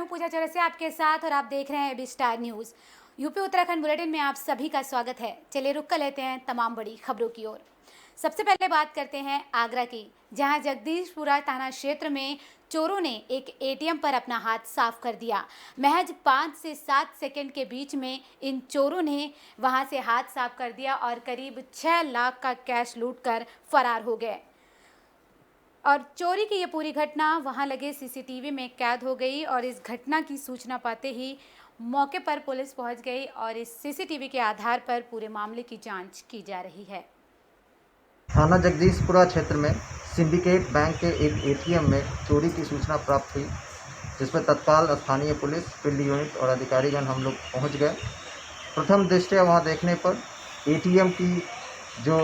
हूं पूजा चौरसिया आपके साथ और आप देख रहे हैं AB Star News. UP Uttarakhand bulletin में आप सभी का स्वागत है। चलिए रुक कर लेते हैं तमाम बड़ी खबरों की ओर। सबसे पहले बात करते हैं आगरा की, जहां जगदीशपुरा थाना क्षेत्र में चोरों ने एक एटीएम पर अपना हाथ साफ कर दिया। महज 5 से 7 सेकंड के बीच में इन चोरों ने वहां से हाथ साफ कर दिया और करीब 6 लाख का कैश लूटकर फरार हो गए। और चोरी की ये पूरी घटना वहां लगे सीसीटीवी में कैद हो गई और इस घटना की सूचना पाते ही मौके पर पुलिस पहुंच गई और इस सीसीटीवी के आधार पर पूरे मामले की जांच की जा रही है। थाना जगदीशपुरा क्षेत्र में सिंडिकेट बैंक के एक एटीएम में चोरी की सूचना प्राप्त हुई, जिसमें तत्काल स्थानीय पुलिस, फील्ड यूनिट और अधिकारीगण हम लोग पहुंच गए। प्रथम दृष्टया वहां देखने पर एटीएम की जो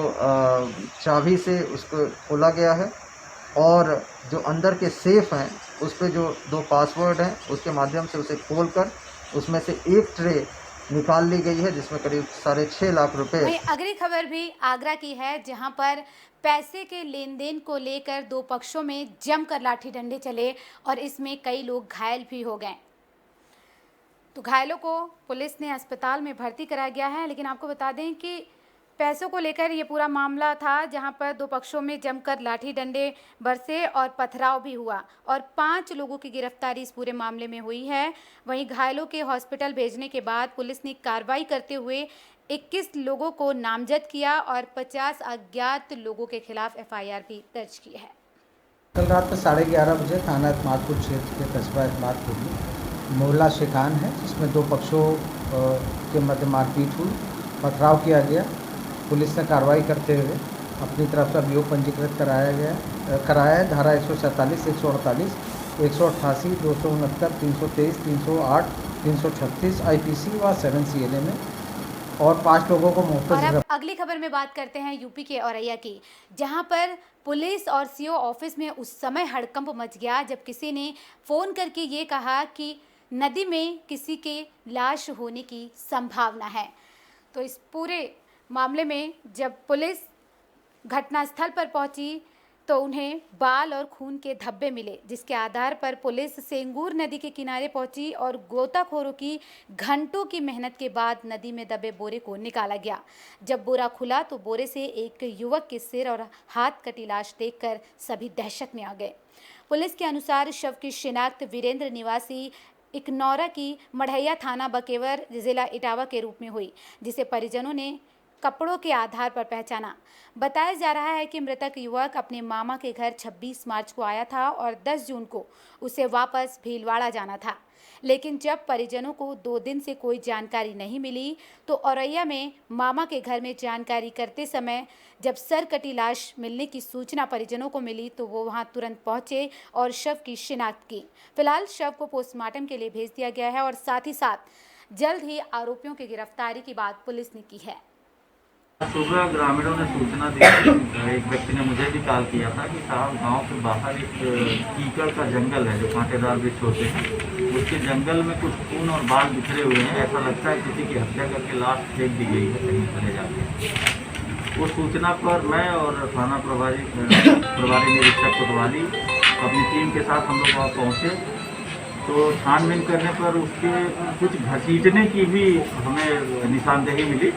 चाबी से उसको खोला गया है और जो अंदर के सेफ हैं उस पे जो 2 पासवर्ड हैं उसके माध्यम से उसे खोलकर उसमें से एक ट्रे निकाल ली गई है, जिसमें करीब 6.5 लाख रुपए। वहीं अगली खबर भी आगरा की है, जहां पर पैसे के लेन देन को लेकर दो पक्षों में जमकर लाठी डंडे चले और इसमें कई लोग घायल भी हो गए। तो घायलों को पुलिस ने अस्पताल में भर्ती कराया गया है। लेकिन आपको बता दें कि पैसों को लेकर ये पूरा मामला था, जहां पर दो पक्षों में जमकर लाठी डंडे बरसे और पथराव भी हुआ और 5 लोगों की गिरफ्तारी इस पूरे मामले में हुई है। वहीं घायलों के हॉस्पिटल भेजने के बाद पुलिस ने कार्रवाई करते हुए 21 लोगों को नामजद किया और 50 अज्ञात लोगों के खिलाफ एफआईआर भी दर्ज की है। कल रात 11:30 बजे थाना इस्मातपुर क्षेत्र के कस्बा इस्मातपुर में मोहल्ला शिकान है, जिसमें दो पक्षों के मध्य मारपीट हुई, पथराव किया गया। पुलिस ने कार्रवाई करते हुए अपनी तरफ से अभियोग पंजीकृत कराया है। धारा 147, 148, 188, 269, 323, 308, 336 आईपीसी व 7 सीएलए में और 5 लोगों को और मुफ्त। अब अगली खबर में बात करते हैं यूपी के औरैया की, जहां पर पुलिस और सीओ ऑफिस में उस समय हड़कंप मच गया जब किसी ने फोन करके ये कहा कि नदी में किसी के लाश होने की संभावना है। तो इस पूरे मामले में जब पुलिस घटनास्थल पर पहुंची तो उन्हें बाल और खून के धब्बे मिले, जिसके आधार पर पुलिस सेंगूर नदी के किनारे पहुंची और गोताखोरों की घंटों की मेहनत के बाद नदी में दबे बोरे को निकाला गया। जब बोरा खुला तो बोरे से एक युवक के सिर और हाथ कटी लाश देखकर सभी दहशत में आ गए। पुलिस के अनुसार शव की शिनाख्त वीरेंद्र निवासी इकनौरा की मढ़ैया थाना बकेवर जिला इटावा के रूप में हुई, जिसे परिजनों ने कपड़ों के आधार पर पहचाना। बताया जा रहा है कि मृतक युवक अपने मामा के घर 26 मार्च को आया था और 10 जून को उसे वापस भीलवाड़ा जाना था। लेकिन जब परिजनों को 2 दिन से कोई जानकारी नहीं मिली तो औरैया में मामा के घर में जानकारी करते समय जब सर कटी लाश मिलने की सूचना परिजनों को मिली तो वो वहां तुरंत पहुंचे और शव की शिनाख्त की। फिलहाल शव को पोस्टमार्टम के लिए भेज दिया गया है और साथ ही साथ जल्द ही आरोपियों की गिरफ्तारी की बात पुलिस ने की है। सुबह ग्रामीणों ने सूचना दी थी, एक व्यक्ति ने मुझे भी कॉल किया था कि साहब गांव के बाहर एक कीकड़ का जंगल है जो कांटेदार वृक्ष होते हैं, उसके जंगल में कुछ खून और बाल बिखरे हुए हैं। ऐसा लगता है किसी की हत्या करके लाश फेंक दी गई है कहीं चले जाके। उस सूचना पर मैं और थाना प्रभारी निरीक्षक कोतवाली अपनी टीम के साथ हम लोग वहाँ पहुँचे तो छानबीन करने पर उसके कुछ घसीटने की भी हमें निशानदेही मिली,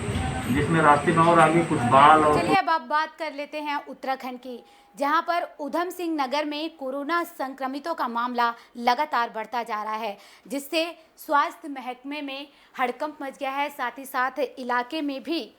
जिसमें रास्ते में और आगे कुछ बाल और। चलिए अब आप बात कर लेते हैं उत्तराखंड की, जहां पर उधम सिंह नगर में कोरोना संक्रमितों का मामला लगातार बढ़ता जा रहा है, जिससे स्वास्थ्य महकमे में हड़कंप मच गया है। साथ ही साथ इलाके में भी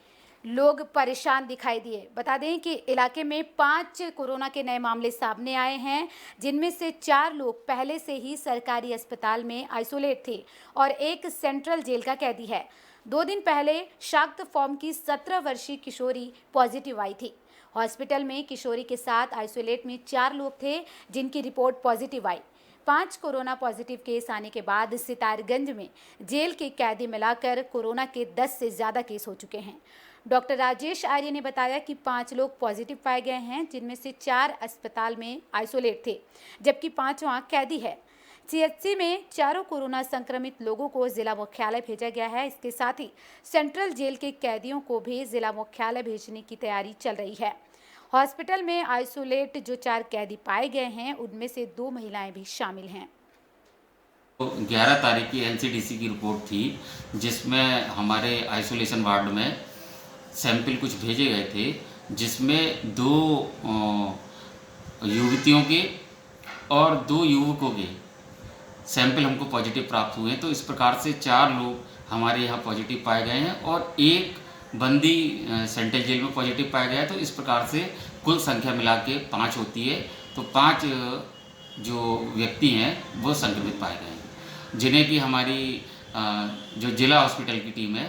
लोग परेशान दिखाई दिए। बता दें कि इलाके में 5 कोरोना के नए मामले सामने आए हैं, जिनमें से 4 लोग पहले से ही सरकारी अस्पताल में आइसोलेट थे और एक सेंट्रल जेल का कैदी है। 2 दिन पहले शाक्त फॉर्म की 17 वर्षीय किशोरी पॉजिटिव आई थी। हॉस्पिटल में किशोरी के साथ आइसोलेट में 4 लोग थे जिनकी रिपोर्ट पॉजिटिव आई। 5 कोरोना पॉजिटिव केस आने के बाद सितारगंज में जेल के कैदी मिलाकर कोरोना के 10 से ज़्यादा केस हो चुके हैं। डॉक्टर राजेश आर्य ने बताया कि 5 लोग पॉजिटिव पाए गए हैं, जिनमें से 4 अस्पताल में आइसोलेट थे, जबकि 5वां कैदी है। सीएचसी में 4 कोरोना संक्रमित लोगों को जिला मुख्यालय भेजा गया है। इसके साथ ही सेंट्रल जेल के कैदियों को भी जिला मुख्यालय भेजने की तैयारी चल रही है। हॉस्पिटल में आइसोलेट जो 4 कैदी पाए गए हैं, उनमें से 2 महिलाएं भी शामिल हैं। तो 11 तारीख की एनसीडीसी की रिपोर्ट थी, जिसमें हमारे आइसोलेशन वार्ड में सैंपल कुछ भेजे गए थे, जिसमें 2 युवतियों के और 2 युवकों के सैंपल हमको पॉजिटिव प्राप्त हुए हैं। तो इस प्रकार से 4 लोग हमारे यहाँ पॉजिटिव पाए गए हैं और एक बंदी सेंट्रल जेल में पॉजिटिव पाया गया है। तो इस प्रकार से कुल संख्या मिला के 5 होती है। तो 5 जो व्यक्ति हैं वो संक्रमित पाए गए हैं, जिन्हें कि हमारी जो जिला हॉस्पिटल की टीम है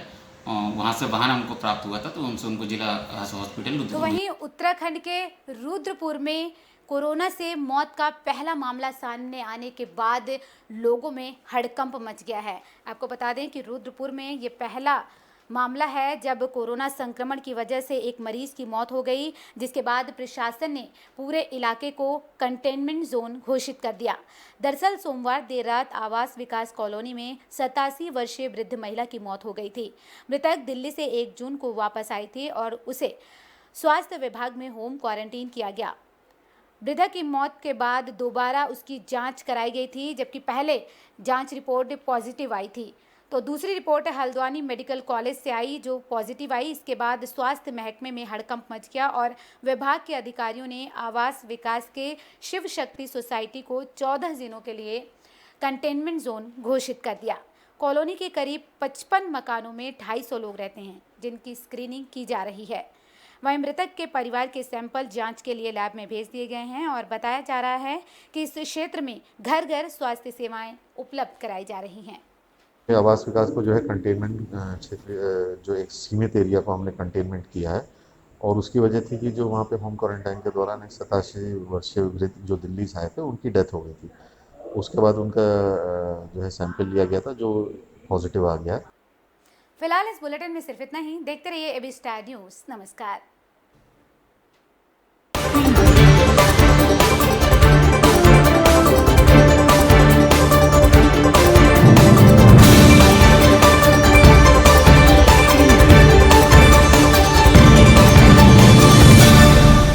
वहाँ से वाहन हमको प्राप्त हुआ था, तो उनसे उनको जिला हॉस्पिटल तो वहीं उत्तराखंड के रुद्रपुर में कोरोना से मौत का पहला मामला सामने आने के बाद लोगों में हड़कंप मच गया है। आपको बता दें कि रुद्रपुर में ये पहला मामला है जब कोरोना संक्रमण की वजह से एक मरीज की मौत हो गई, जिसके बाद प्रशासन ने पूरे इलाके को कंटेनमेंट जोन घोषित कर दिया। दरअसल सोमवार देर रात आवास विकास कॉलोनी में 87 वर्षीय वृद्ध महिला की मौत हो गई थी। मृतक दिल्ली से 1 जून को वापस आई थी और उसे स्वास्थ्य विभाग में होम क्वारंटीन किया गया। वृद्धा की मौत के बाद दोबारा उसकी जांच कराई गई थी, जबकि पहले जांच रिपोर्ट पॉजिटिव आई थी। तो दूसरी रिपोर्ट हल्द्वानी मेडिकल कॉलेज से आई जो पॉजिटिव आई। इसके बाद स्वास्थ्य महकमे में हड़कंप मच गया और विभाग के अधिकारियों ने आवास विकास के शिव शक्ति सोसाइटी को 14 दिनों के लिए कंटेनमेंट जोन घोषित कर दिया। कॉलोनी के करीब 55 मकानों में 250 लोग रहते हैं, जिनकी स्क्रीनिंग की जा रही है। वहीं मृतक के परिवार के सैंपल जांच के लिए लैब में भेज दिए गए हैं और बताया जा रहा है कि इस क्षेत्र में घर घर स्वास्थ्य सेवाएं उपलब्ध कराई जा रही हैं। आवास विकास को जो है कंटेनमेंट क्षेत्र, जो एक सीमित एरिया को हमने कंटेनमेंट किया है और उसकी वजह थी कि जो वहाँ पे होम क्वारंटाइन के दौरान एक 87 वर्षीय वृद्ध जो दिल्ली से आए थे उनकी डेथ हो गई थी। उसके बाद उनका जो है सैंपल लिया गया था जो पॉजिटिव आ गया है। फिलहाल इस बुलेटिन में सिर्फ इतना ही। देखते रहिए एबी स्टार न्यूज़। नमस्कार।